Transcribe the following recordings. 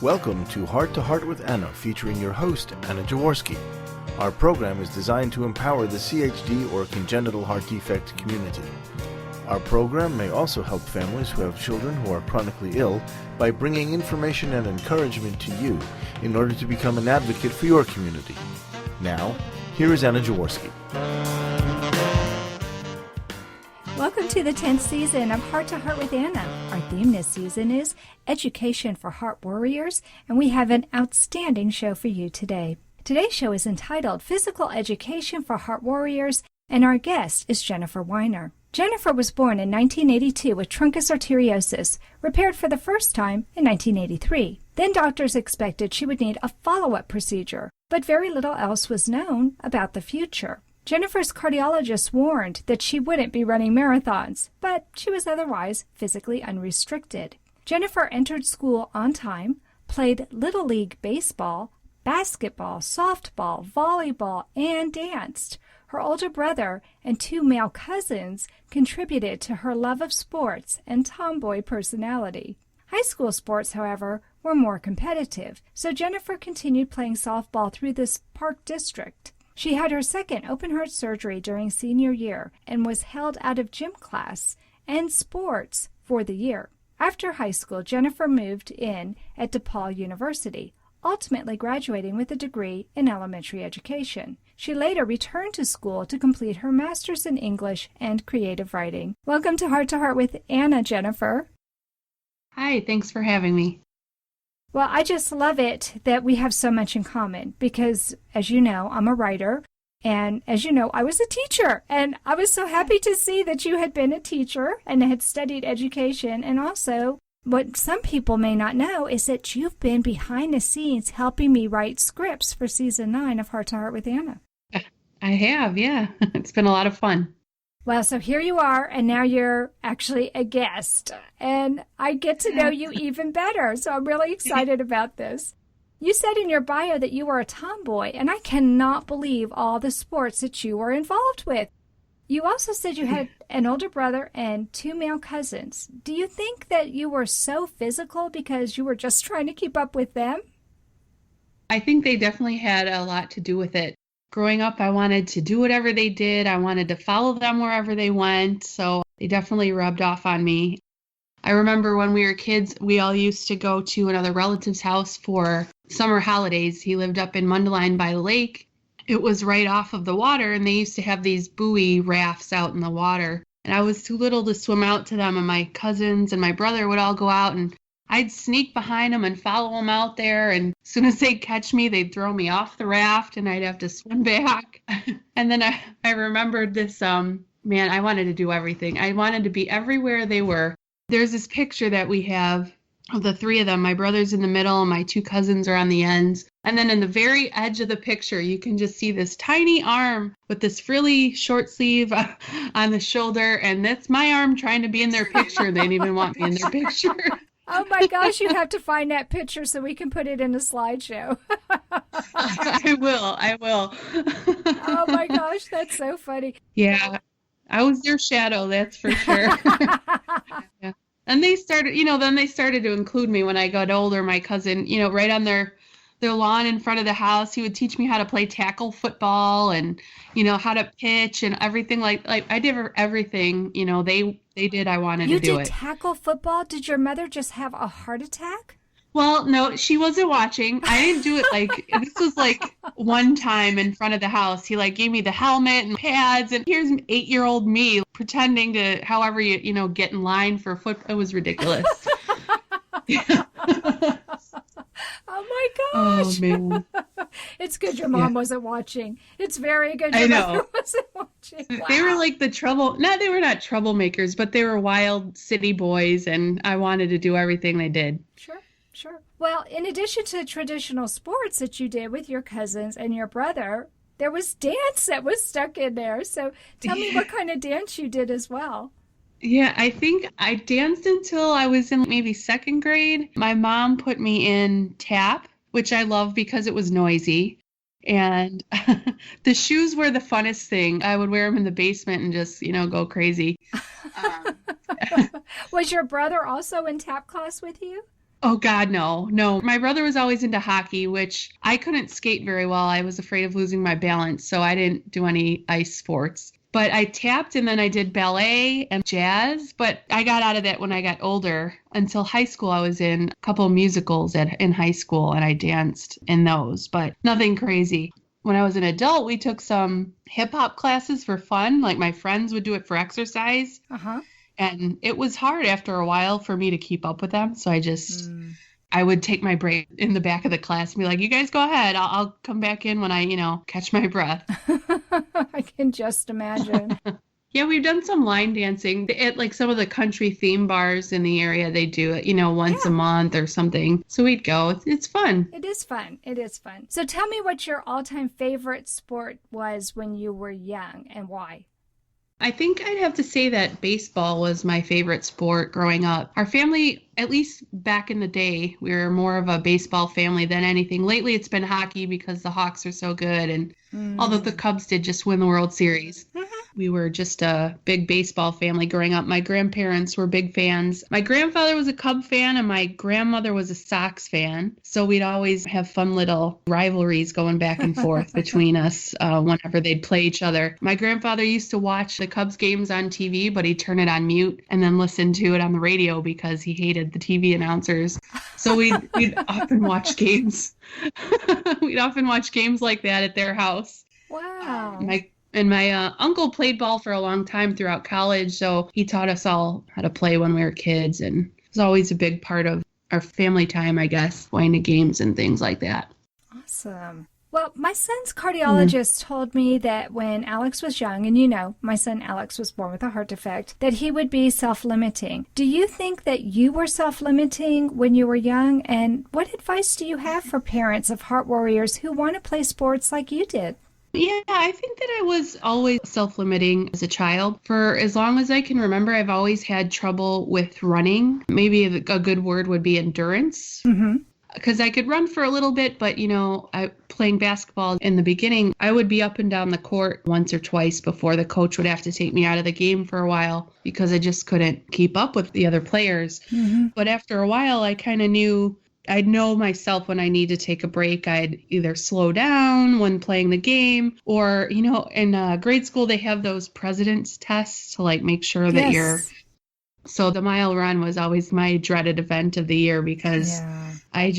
Welcome to Heart with Anna, featuring your host, Anna Jaworski. Our program is designed to empower the CHD or congenital heart defect community. Our program may also help families who have children who are chronically ill by bringing information and encouragement to you in order to become an advocate for your community. Now, here is Anna Jaworski. Welcome to the 10th season of Heart to Heart with Anna. Our theme this season is Education for Heart Warriors, and we have an outstanding show for you today. Today's show is entitled Physical Education for Heart Warriors, and our guest is Jennifer Weiner. Jennifer was born in 1982 with truncus arteriosus, repaired for the first time in 1983. Then doctors expected she would need a follow-up procedure, but very little else was known about the future. Jennifer's cardiologist warned that she wouldn't be running marathons, but she was otherwise physically unrestricted. Jennifer entered school on time, played Little League baseball, basketball, softball, volleyball, and danced. Her older brother and two male cousins contributed to her love of sports and tomboy personality. High school sports, however, were more competitive, so Jennifer continued playing softball through this park district. She had her second open-heart surgery during senior year and was held out of gym class and sports for the year. After high school, Jennifer moved in at DePaul University, ultimately graduating with a degree in elementary education. She later returned to school to complete her master's in English and creative writing. Welcome to Heart with Anna, Jennifer. Hi, thanks for having me. Well, I just love it that we have so much in common because, as you know, I'm a writer, and as you know, I was a teacher, and I was so happy to see that you had been a teacher and had studied education, and also what some people may not know is that you've been behind the scenes helping me write scripts for Season 9 of Heart to Heart with Anna. I have, yeah. It's been a lot of fun. Well, so here you are, and now you're actually a guest, and I get to know you even better, so I'm really excited about this. You said in your bio that you were a tomboy, and I cannot believe all the sports that you were involved with. You also said you had an older brother and two male cousins. Do you think that you were so physical because you were just trying to keep up with them? I think they definitely had a lot to do with it. Growing up, I wanted to do whatever they did. I wanted to follow them wherever they went, so they definitely rubbed off on me. I remember when we were kids, we all used to go to another relative's house for summer holidays. He lived up in Mundelein by the lake. It was right off of the water, and they used to have these buoy rafts out in the water. And I was too little to swim out to them, and my cousins and my brother would all go out, and I'd sneak behind them and follow them out there. And as soon as they'd catch me, they'd throw me off the raft, and I'd have to swim back. And then I remembered this, man, I wanted to do everything. I wanted to be everywhere they were. There's this picture that we have of the three of them. My brother's in the middle, and my two cousins are on the ends. And then in the very edge of the picture, you can just see this tiny arm with this frilly short sleeve on the shoulder. And that's my arm trying to be in their picture. They didn't even want me in their picture. Oh my gosh, you have to find that picture so we can put it in a slideshow. I will. Oh my gosh, that's so funny. Yeah, I was their shadow, that's for sure. Yeah. And they started, then they started to include me when I got older. My cousin, right on their lawn in front of the house, he would teach me how to play tackle football and, how to pitch and everything like I did everything, they did. I wanted to do it. You did tackle football? Did your mother just have a heart attack? Well, no, she wasn't watching. I didn't do it this was one time in front of the house. He gave me the helmet and pads, and here's 8-year-old me pretending to, however you get in line for football. It was ridiculous. Yeah. Oh my gosh. Oh man. It's good your mom wasn't watching. It's very good your mother wasn't watching. Wow. They were like they were not troublemakers, but they were wild city boys, and I wanted to do everything they did. Sure. Well, in addition to traditional sports that you did with your cousins and your brother, there was dance that was stuck in there. So tell me what kind of dance you did as well. Yeah, I think I danced until I was in maybe second grade. My mom put me in tap, which I love because it was noisy. And the shoes were the funnest thing. I would wear them in the basement and just, go crazy. Was your brother also in tap class with you? Oh God, no, no. My brother was always into hockey, which I couldn't skate very well. I was afraid of losing my balance, so I didn't do any ice sports. But I tapped and then I did ballet and jazz, but I got out of that when I got older. Until high school, I was in a couple of musicals in high school and I danced in those, but nothing crazy. When I was an adult, we took some hip hop classes for fun. Like my friends would do it for exercise. Uh-huh. And it was hard after a while for me to keep up with them. So I would take my break in the back of the class and be like, you guys go ahead. I'll come back in when I, catch my breath. I can just imagine. Yeah, we've done some line dancing at like some of the country theme bars in the area. They do it, once a month or something. So we'd go. It's fun. It is fun. It is fun. So tell me what your all-time favorite sport was when you were young and why. I think I'd have to say that baseball was my favorite sport growing up. Our family, at least back in the day, we were more of a baseball family than anything. Lately, it's been hockey because the Hawks are so good. And although the Cubs did just win the World Series, we were just a big baseball family growing up. My grandparents were big fans. My grandfather was a Cub fan and my grandmother was a Sox fan. So we'd always have fun little rivalries going back and forth between us whenever they'd play each other. My grandfather used to watch the Cubs games on TV, but he'd turn it on mute and then listen to it on the radio because he hated the TV announcers. So we'd often watch games. We'd often watch games like that at their house. Wow. My uncle played ball for a long time throughout college, so he taught us all how to play when we were kids, and it was always a big part of our family time, I guess, going to games and things like that. Awesome. Well, my son's cardiologist told me that when Alex was young, and my son Alex was born with a heart defect, that he would be self-limiting. Do you think that you were self-limiting when you were young? And what advice do you have for parents of heart warriors who want to play sports like you did? Yeah, I think that I was always self-limiting as a child. For as long as I can remember, I've always had trouble with running. Maybe a good word would be endurance. Because I could run for a little bit, but, playing basketball in the beginning, I would be up and down the court once or twice before the coach would have to take me out of the game for a while because I just couldn't keep up with the other players. But after a while, I kind of knew I'd know myself when I need to take a break. I'd either slow down when playing the game or, in grade school, they have those president's tests to make sure that you're. So the mile run was always my dreaded event of the year because I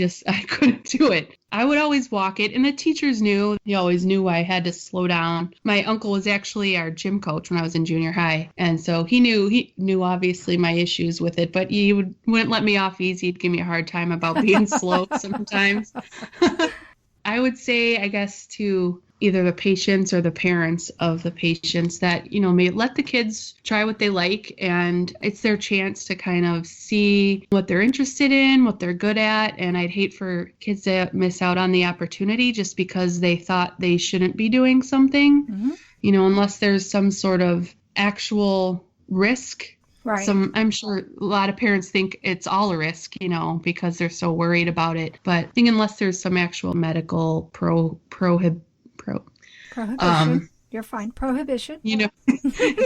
couldn't do it. I would always walk it. And the teachers knew. He always knew I had to slow down. My uncle was actually our gym coach when I was in junior high. And so he knew obviously my issues with it, but he wouldn't let me off easy. He'd give me a hard time about being slow sometimes. I would say, I guess, to either the patients or the parents of the patients that, may let the kids try what they like, and it's their chance to kind of see what they're interested in, what they're good at. And I'd hate for kids to miss out on the opportunity just because they thought they shouldn't be doing something, unless there's some sort of actual risk. Right. I'm sure a lot of parents think it's all a risk, because they're so worried about it. But I think unless there's some actual medical prohibition. You're fine. Prohibition.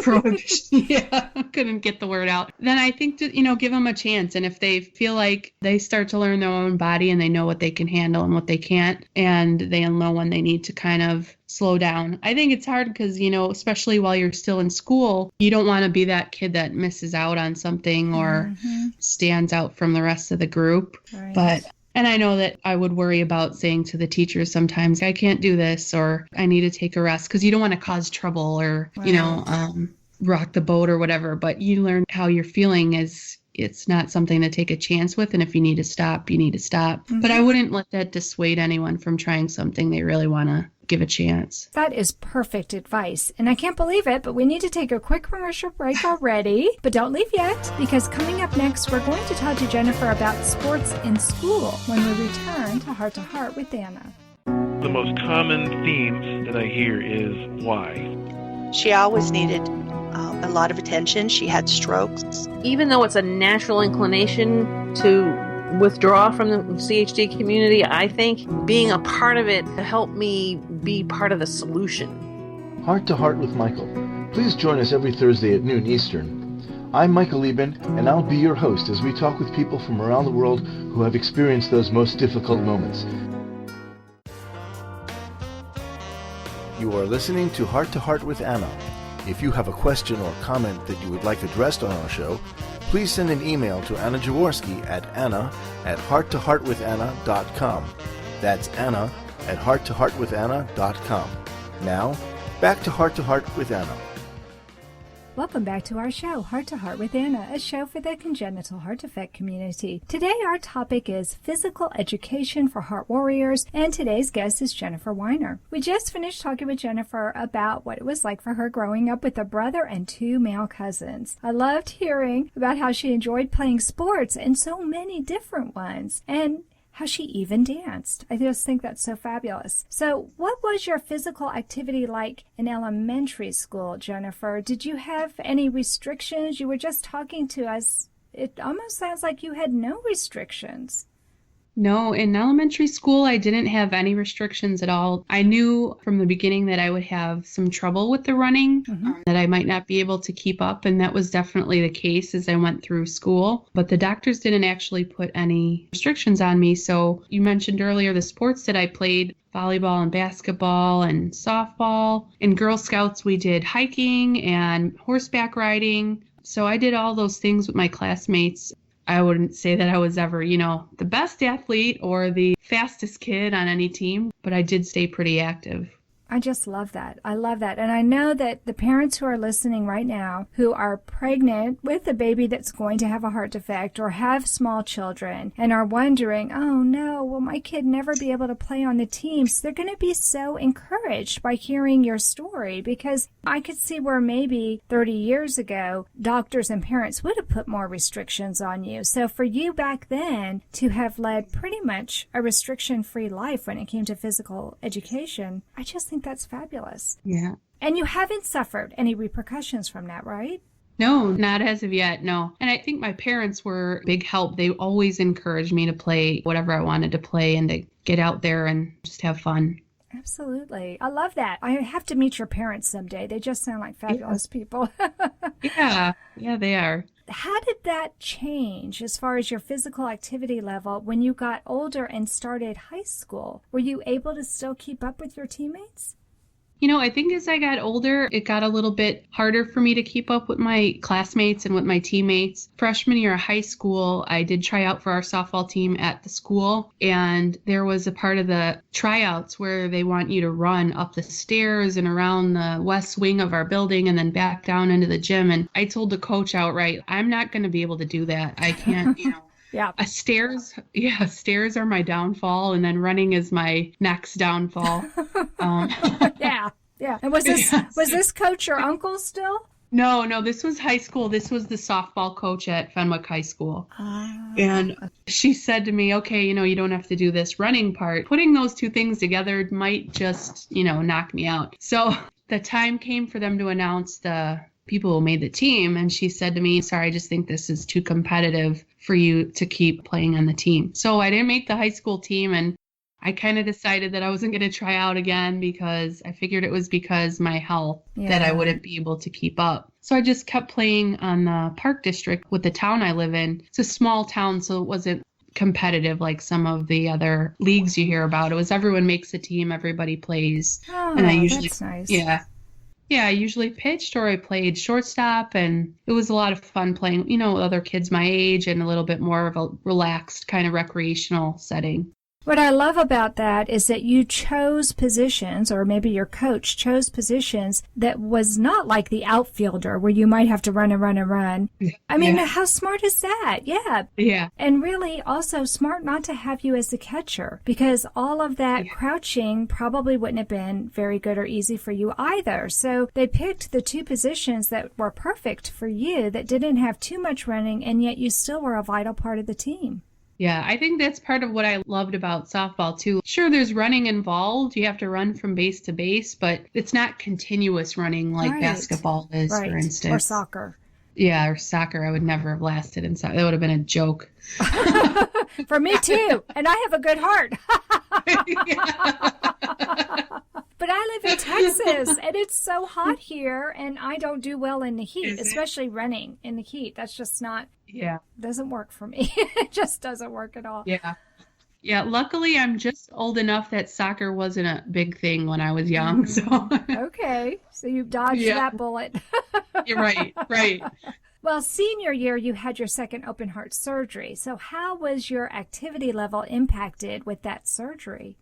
Prohibition. Yeah, I couldn't get the word out. Then I think to, give them a chance. And if they feel like they start to learn their own body and they know what they can handle and what they can't, and they'll know when they need to kind of slow down. I think it's hard because, especially while you're still in school, you don't want to be that kid that misses out on something or stands out from the rest of the group. Right. And I know that I would worry about saying to the teachers sometimes, I can't do this, or I need to take a rest, because you don't want to cause trouble or, rock the boat or whatever. But you learn how you're feeling it's not something to take a chance with. And if you need to stop, you need to stop. But I wouldn't let that dissuade anyone from trying something they really want to give a chance. That is perfect advice. And I can't believe it, but we need to take a quick commercial break already. But don't leave yet, because coming up next, we're going to talk to Jennifer about sports in school when we return to Heart with Anna. The most common themes that I hear is why. She always needed a lot of attention. She had strokes. Even though it's a natural inclination to withdraw from the CHD community, I think being a part of it helped me be part of the solution. Heart to Heart with Michael. Please join us every Thursday at noon Eastern. I'm Michael Lieben, and I'll be your host as we talk with people from around the world who have experienced those most difficult moments. You are listening to Heart with Anna. If you have a question or comment that you would like addressed on our show, please send an email to Anna Jaworski at anna@hearttoheartwithanna.com. That's anna@hearttoheartwithanna.com. Now, back to Heart with Anna. Welcome back to our show, Heart to Heart with Anna, a show for the congenital heart defect community. Today our topic is physical education for heart warriors, and today's guest is Jennifer Weiner. We just finished talking with Jennifer about what it was like for her growing up with a brother and 2 male cousins. I loved hearing about how she enjoyed playing sports and so many different ones, and how she even danced. I just think that's so fabulous. So what was your physical activity like in elementary school, Jennifer? Did you have any restrictions? You were just talking to us. It almost sounds like you had no restrictions. No, in elementary school, I didn't have any restrictions at all. I knew from the beginning that I would have some trouble with the running, that I might not be able to keep up, and that was definitely the case as I went through school. But the doctors didn't actually put any restrictions on me. So you mentioned earlier the sports that I played, volleyball and basketball and softball. In Girl Scouts, we did hiking and horseback riding. So I did all those things with my classmates. I wouldn't say that I was ever, the best athlete or the fastest kid on any team, but I did stay pretty active. I just love that. I love that. And I know that the parents who are listening right now who are pregnant with a baby that's going to have a heart defect or have small children and are wondering, oh no, will my kid never be able to play on the teams? They're going to be so encouraged by hearing your story, because I could see where maybe 30 years ago, doctors and parents would have put more restrictions on you. So for you back then to have led pretty much a restriction-free life when it came to physical education, I just think that's fabulous. Yeah. And you haven't suffered any repercussions from that, right? No, not as of yet, no. And I think my parents were a big help. They always encouraged me to play whatever I wanted to play and to get out there and just have fun. Absolutely. I love that. I have to meet your parents someday. They just sound like fabulous people. Yeah, they are. How did that change as far as your physical activity level when you got older and started high school? Were you able to still keep up with your teammates? I think as I got older, it got a little bit harder for me to keep up with my classmates and with my teammates. Freshman year of high school, I did try out for our softball team at the school, and there was a part of the tryouts where they want you to run up the stairs and around the west wing of our building and then back down into the gym. And I told the coach outright, I'm not going to be able to do that. I can't, Yeah. Stairs are my downfall, and then running is my next downfall. Yeah. And was this coach your uncle still? No, this was high school. This was the softball coach at Fenwick High School. And she said to me, okay, you don't have to do this running part. Putting those two things together might just, knock me out. So the time came for them to announce the people who made the team. And she said to me, sorry, I just think this is too competitive for you to keep playing on the team. So I didn't make the high school team, and I kind of decided that I wasn't going to try out again because I figured it was because my health that I wouldn't be able to keep up. So I just kept playing on the Park District with the town I live in. It's a small town, so it wasn't competitive like some of the other leagues you hear about. It was everyone makes a team, everybody plays. And I usually, that's nice. Yeah, I usually pitched or I played shortstop, and it was a lot of fun playing, with other kids my age and a little bit more of a relaxed kind of recreational setting. What I love about that is that you chose positions, or maybe your coach chose positions that was not like the outfielder where you might have to run and run and run. I mean, how smart is that? Yeah. And really also smart not to have you as the catcher, because all of that crouching probably wouldn't have been very good or easy for you either. So they picked the two positions that were perfect for you, that didn't have too much running, and yet you still were a vital part of the team. Yeah, I think that's part of what I loved about softball, too. Sure, there's running involved. You have to run from base to base, but it's not continuous running like basketball is, for instance. Or soccer. Yeah, or soccer. I would never have lasted in soccer. That would have been a joke. For me, too. And I have a good heart. But I live in Texas, and it's so hot here, and I don't do well in the heat, especially running in the heat. That's just not, doesn't work for me. It just doesn't work at all. Yeah. Yeah, luckily I'm just old enough that soccer wasn't a big thing when I was young. So Okay, so you dodged that bullet. You're right. Well, senior year, you had your second open heart surgery. So how was your activity level impacted with that surgery?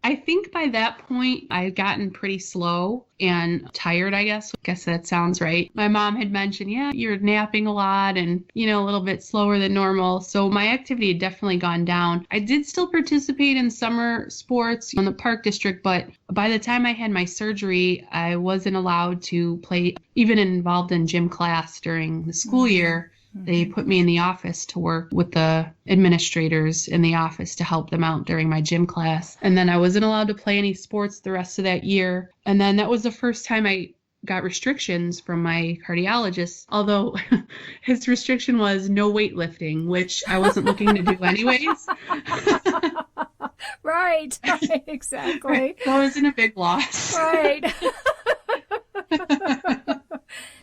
I think by that point, I had gotten pretty slow and tired, I guess. I guess that sounds right. My mom had mentioned, you're napping a lot and, a little bit slower than normal. So my activity had definitely gone down. I did still participate in summer sports in the park district, but by the time I had my surgery, I wasn't allowed to play, even involved in gym class during the school year. They put me in the office to work with the administrators in the office to help them out during my gym class. And then I wasn't allowed to play any sports the rest of that year. And then that was the first time I got restrictions from my cardiologist, although his restriction was no weightlifting, which I wasn't looking to do anyways. Right, exactly. That wasn't a big loss. Right.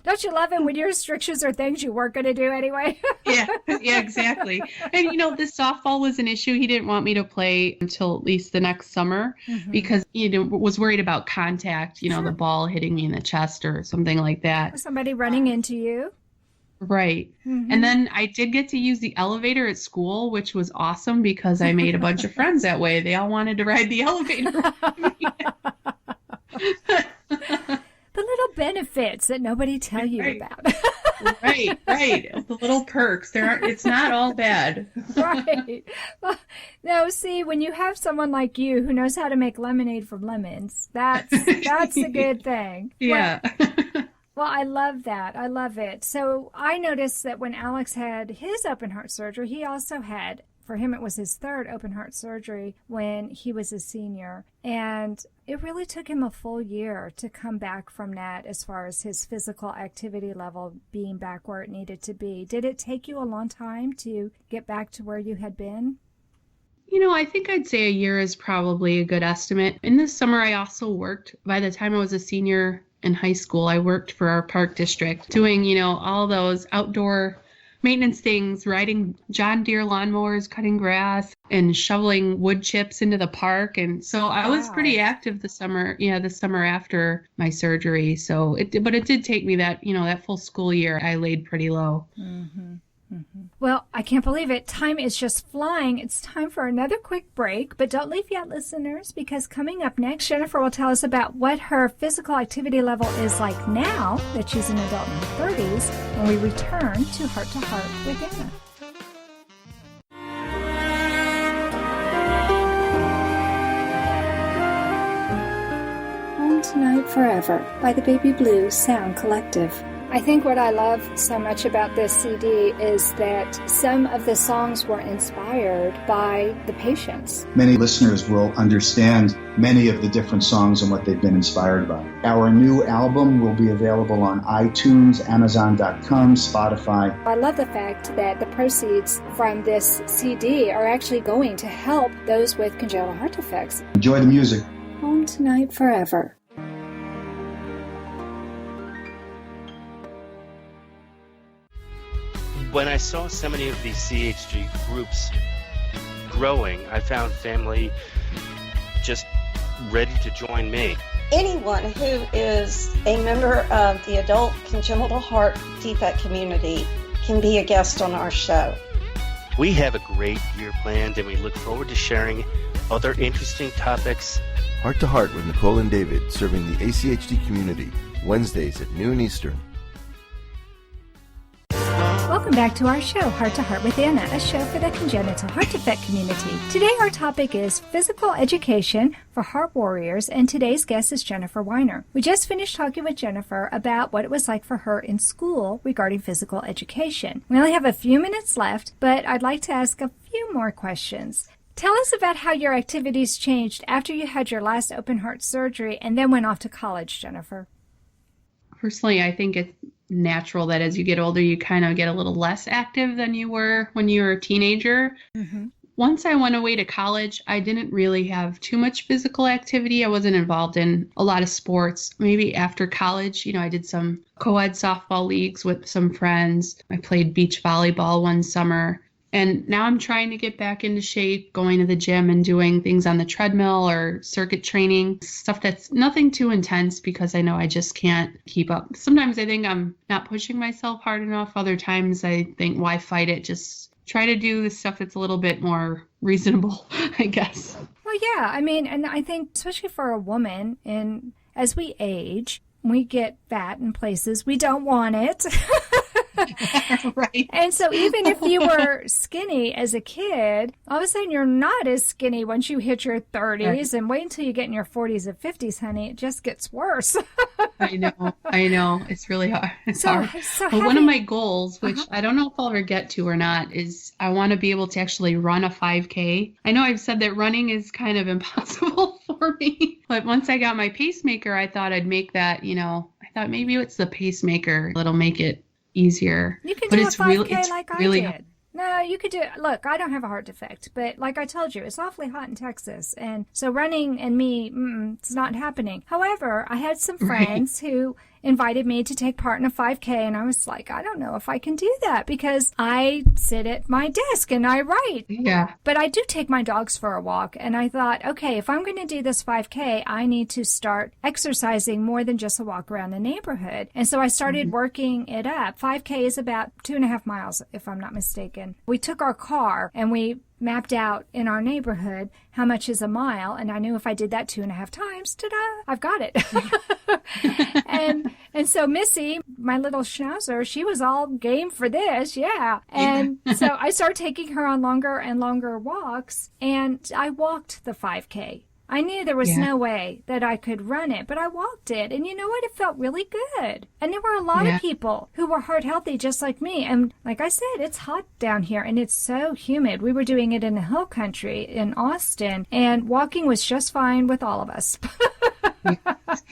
Don't you love it when your restrictions are things you weren't going to do anyway? Yeah, exactly. And, this softball was an issue. He didn't want me to play until at least the next summer because, was worried about contact, the ball hitting me in the chest or something like that. Or somebody running into you. Right. And then I did get to use the elevator at school, which was awesome because I made a bunch of friends that way. They all wanted to ride the elevator with me. The little benefits that nobody tell you about. Right. The little perks. It's not all bad. Right. Well, no, see, when you have someone like you who knows how to make lemonade from lemons, that's a good thing. Yeah. Well, I love that. I love it. So I noticed that when Alex had his open heart surgery, he also had, for him, it was his third open heart surgery when he was a senior. And it really took him a full year to come back from that as far as his physical activity level being back where it needed to be. Did it take you a long time to get back to where you had been? I think I'd say a year is probably a good estimate. In this summer, I also worked. By the time I was a senior in high school, I worked for our park district doing, all those outdoor maintenance things, riding John Deere lawnmowers, cutting grass, and shoveling wood chips into the park. And so I was pretty active the summer after my surgery. So it did take me that full school year. I laid pretty low. Well, I can't believe it. Time is just flying. It's time for another quick break, but don't leave yet, listeners, because coming up next, Jennifer will tell us about what her physical activity level is like now that she's an adult in her 30s when we return to Heart with Anna. Home Tonight Forever by the Baby Blue Sound Collective. I think what I love so much about this CD is that some of the songs were inspired by the patients. Many listeners will understand many of the different songs and what they've been inspired by. Our new album will be available on iTunes, Amazon.com, Spotify. I love the fact that the proceeds from this CD are actually going to help those with congenital heart defects. Enjoy the music. Home Tonight Forever. When I saw so many of these CHD groups growing, I found family just ready to join me. Anyone who is a member of the adult congenital heart defect community can be a guest on our show. We have a great year planned, and we look forward to sharing other interesting topics. Heart to Heart with Nicole and David, serving the ACHD community, Wednesdays at noon Eastern. Welcome back to our show, Heart to Heart with Anna, a show for the congenital heart defect community. Today our topic is physical education for heart warriors, and today's guest is Jennifer Weiner. We just finished talking with Jennifer about what it was like for her in school regarding physical education. We only have a few minutes left, but I'd like to ask a few more questions. Tell us about how your activities changed after you had your last open heart surgery and then went off to college, Jennifer. Personally, I think it's natural that as you get older, you kind of get a little less active than you were when you were a teenager. Once I went away to college, I didn't really have too much physical activity. I wasn't involved in a lot of sports. Maybe after college, I did some co-ed softball leagues with some friends. I played beach volleyball one summer. And now I'm trying to get back into shape, going to the gym and doing things on the treadmill or circuit training, stuff that's nothing too intense because I know I just can't keep up. Sometimes I think I'm not pushing myself hard enough. Other times I think, why fight it? Just try to do the stuff that's a little bit more reasonable, I guess. Well, yeah. I mean, and I think especially for a woman, and as we age, we get fat in places we don't want it. Right. And so even if you were skinny as a kid, all of a sudden you're not as skinny once you hit your 30s. Right. And wait until you get in your 40s and 50s, honey. It just gets worse. I know. It's really hard. It's hard. But one of my goals, which I don't know if I'll ever get to or not, is I want to be able to actually run a 5K. I know I've said that running is kind of impossible for me. But once I got my pacemaker, I thought I'd make that, I thought maybe it's the pacemaker that'll make it easier. You can do a 5K like I did. No, you could do it. Look, I don't have a heart defect, but like I told you, it's awfully hot in Texas. And so running and me, it's not happening. However, I had some friends who invited me to take part in a 5K, and I was like, I don't know if I can do that because I sit at my desk and I write. Yeah. But I do take my dogs for a walk, and I thought, okay, if I'm going to do this 5K, I need to start exercising more than just a walk around the neighborhood. And so I started working it up. 5K is about 2.5 miles, if I'm not mistaken. We took our car and we mapped out in our neighborhood how much is a mile, and I knew if I did that 2.5 times, ta-da, I've got it. and so Missy, my little schnauzer, she was all game for this, yeah. And so I started taking her on longer and longer walks, and I walked the 5K. I knew there was no way that I could run it, but I walked it. And you know what? It felt really good. And there were a lot of people who were heart healthy just like me. And like I said, it's hot down here and it's so humid. We were doing it in the hill country in Austin, and walking was just fine with all of us.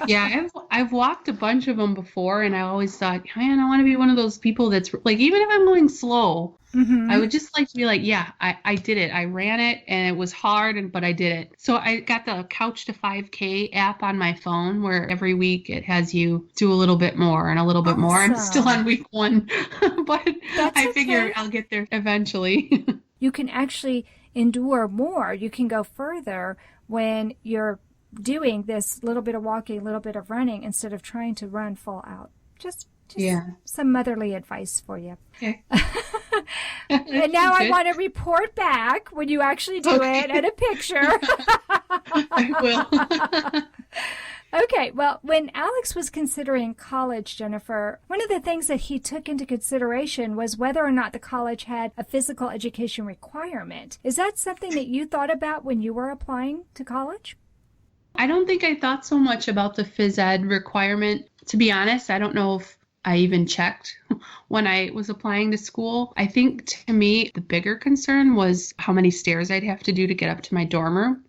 Yeah, I've walked a bunch of them before, and I always thought, man, I want to be one of those people that's like, even if I'm going slow, I would just like to be like, yeah, I did it. I ran it, and it was hard, but I did it. So I got the Couch to 5K app on my phone, where every week it has you do a little bit more and a little bit more. I'm still on week 1, but I figure I'll get there eventually. You can actually endure more. You can go further when you're doing this little bit of walking, a little bit of running, instead of trying to run full out. Just some motherly advice for you. Okay. And now I want to report back when you actually do it and a picture. I will. Okay, well, when Alex was considering college, Jennifer, one of the things that he took into consideration was whether or not the college had a physical education requirement. Is that something that you thought about when you were applying to college? I don't think I thought so much about the phys ed requirement. To be honest, I don't know if I even checked when I was applying to school. I think to me, the bigger concern was how many stairs I'd have to do to get up to my dorm room.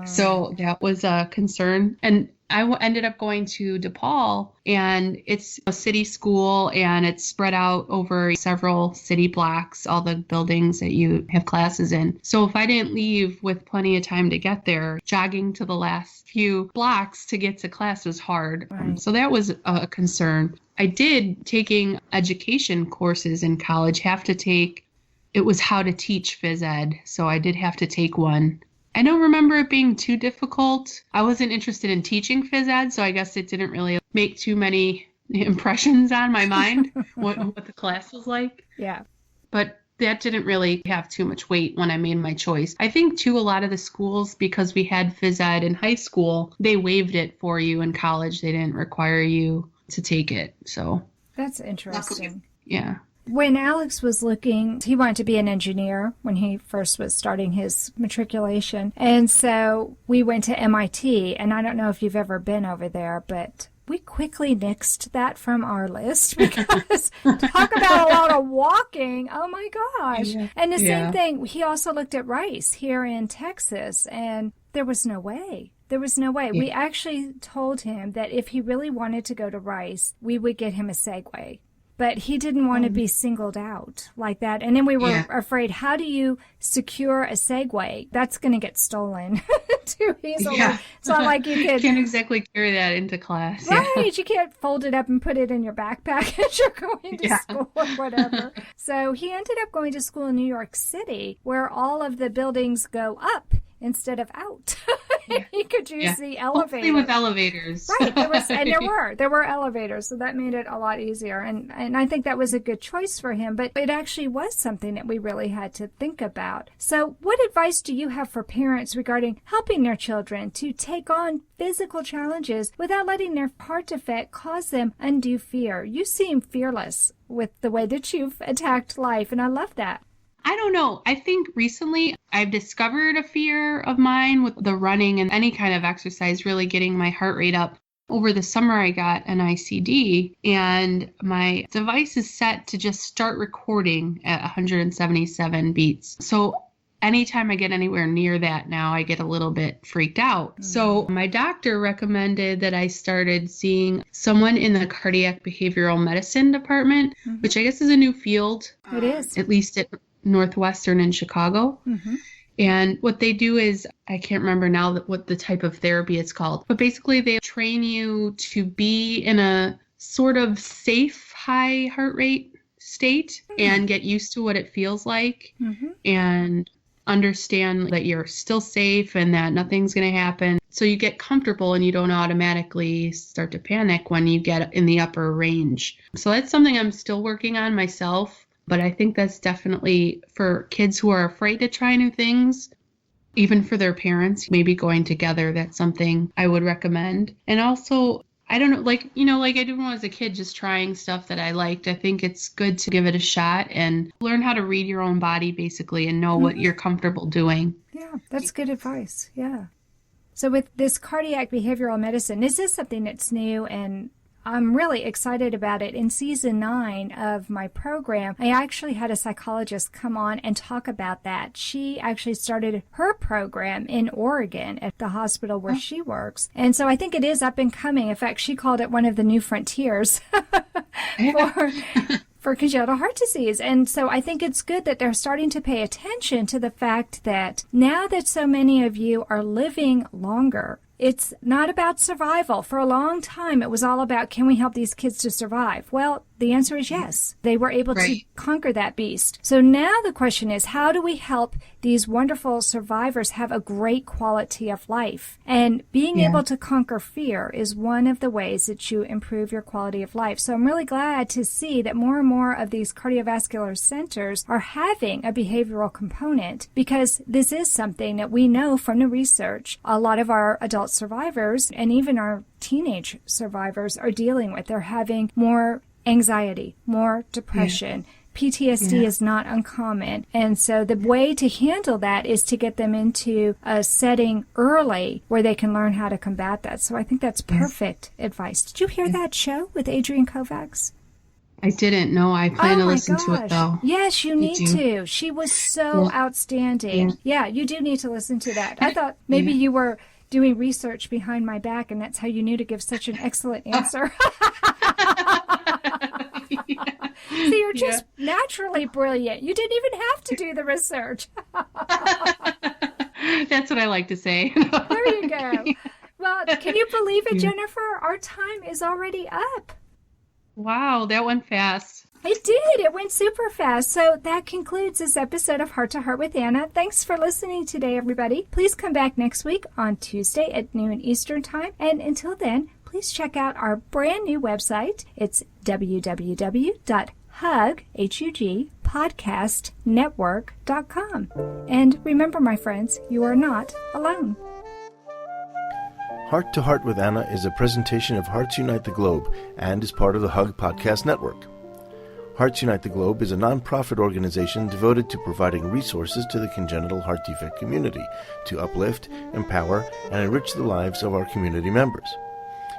So that was a concern. And I ended up going to DePaul, and it's a city school, and it's spread out over several city blocks, all the buildings that you have classes in. So if I didn't leave with plenty of time to get there, jogging to the last few blocks to get to class was hard. Right. So that was a concern. I did, taking education courses in college, it was how to teach phys ed. So I did have to take one. I don't remember it being too difficult. I wasn't interested in teaching phys ed, so I guess it didn't really make too many impressions on my mind, what the class was like. Yeah. But that didn't really have too much weight when I made my choice. I think, too, a lot of the schools, because we had phys ed in high school, they waived it for you in college. They didn't require you to take it. So that's interesting. Yeah. When Alex was looking, he wanted to be an engineer when he first was starting his matriculation. And so we went to MIT, and I don't know if you've ever been over there, but we quickly nixed that from our list because talk about a lot of walking. Oh my gosh. Yeah. And the same thing, he also looked at Rice here in Texas, and there was no way. There was no way. Yeah. We actually told him that if he really wanted to go to Rice, we would get him a Segway, but he didn't want to be singled out like that. And then we were afraid, how do you secure a Segway? That's going to get stolen too easily. Yeah. It's not like you could... can't exactly carry that into class. Right. You can't fold it up and put it in your backpack as you're going to school or whatever. So he ended up going to school in New York City, where all of the buildings go up instead of out. He could use the elevator. Hopefully with elevators. Right. There were elevators, so that made it a lot easier. And I think that was a good choice for him, but it actually was something that we really had to think about. So what advice do you have for parents regarding helping their children to take on physical challenges without letting their heart defect cause them undue fear? You seem fearless with the way that you've attacked life, and I love that. I don't know. I think recently I've discovered a fear of mine with the running and any kind of exercise, really getting my heart rate up. Over the summer, I got an ICD, and my device is set to just start recording at 177 beats. So anytime I get anywhere near that now, I get a little bit freaked out. So my doctor recommended that I started seeing someone in the cardiac behavioral medicine department, which I guess is a new field. It is. At least at Northwestern in Chicago. And what they do is, I can't remember now what the type of therapy it's called, but basically they train you to be in a sort of safe high heart rate state and get used to what it feels like and understand that you're still safe and that nothing's going to happen. So you get comfortable and you don't automatically start to panic when you get in the upper range. So that's something I'm still working on myself. But I think that's definitely for kids who are afraid to try new things, even for their parents, maybe going together. That's something I would recommend. And also, I don't know, like I did when I was a kid, just trying stuff that I liked. I think it's good to give it a shot and learn how to read your own body, basically, and know what you're comfortable doing. Yeah, that's good advice. Yeah. So with this cardiac behavioral medicine, this is something that's new, and I'm really excited about it. In season 9 of my program, I actually had a psychologist come on and talk about that. She actually started her program in Oregon at the hospital where she works. And so I think it is up and coming. In fact, she called it one of the new frontiers for congenital heart disease. And so I think it's good that they're starting to pay attention to the fact that now that so many of you are living longer, it's not about survival. For a long time, it was all about, can we help these kids to survive? Well, the answer is yes. They were able to conquer that beast. So now the question is, how do we help these wonderful survivors have a great quality of life? And being able to conquer fear is one of the ways that you improve your quality of life. So I'm really glad to see that more and more of these cardiovascular centers are having a behavioral component, because this is something that we know from the research a lot of our adult survivors and even our teenage survivors are dealing with. They're having more anxiety, more depression. PTSD is not uncommon. And so the way to handle that is to get them into a setting early where they can learn how to combat that. So I think that's perfect advice. Did you hear that show with Adrienne Kovacs? I didn't know. I plan to listen to it, though. Yes, you need to. She was so outstanding. Yeah, you do need to listen to that. I thought maybe you were doing research behind my back, and that's how you knew to give such an excellent answer. So you're just naturally brilliant. You didn't even have to do the research. That's what I like to say. There you go. Well, can you believe it, Jennifer? Our time is already up. Wow, that went fast. It did. It went super fast. So that concludes this episode of Heart to Heart with Anna. Thanks for listening today, everybody. Please come back next week on Tuesday at noon Eastern Time. And until then, please check out our brand new website. It's www.hugpodcastnetwork.com. And remember, my friends, you are not alone. Heart to Heart with Anna is a presentation of Hearts Unite the Globe and is part of the Hug Podcast Network. Hearts Unite the Globe is a non-profit organization devoted to providing resources to the congenital heart defect community to uplift, empower, and enrich the lives of our community members.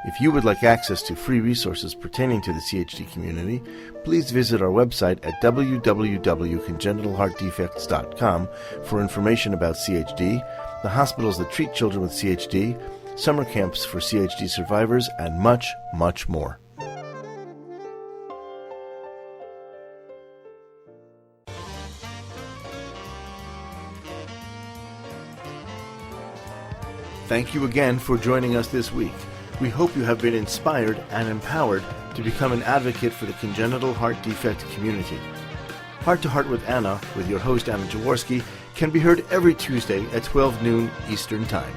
If you would like access to free resources pertaining to the CHD community, please visit our website at www.congenital-heart-defects.com for information about CHD, the hospitals that treat children with CHD, summer camps for CHD survivors, and much, much more. Thank you again for joining us this week. We hope you have been inspired and empowered to become an advocate for the congenital heart defect community. Heart to Heart with Anna, with your host Anna Jaworski, can be heard every Tuesday at 12 noon Eastern Time.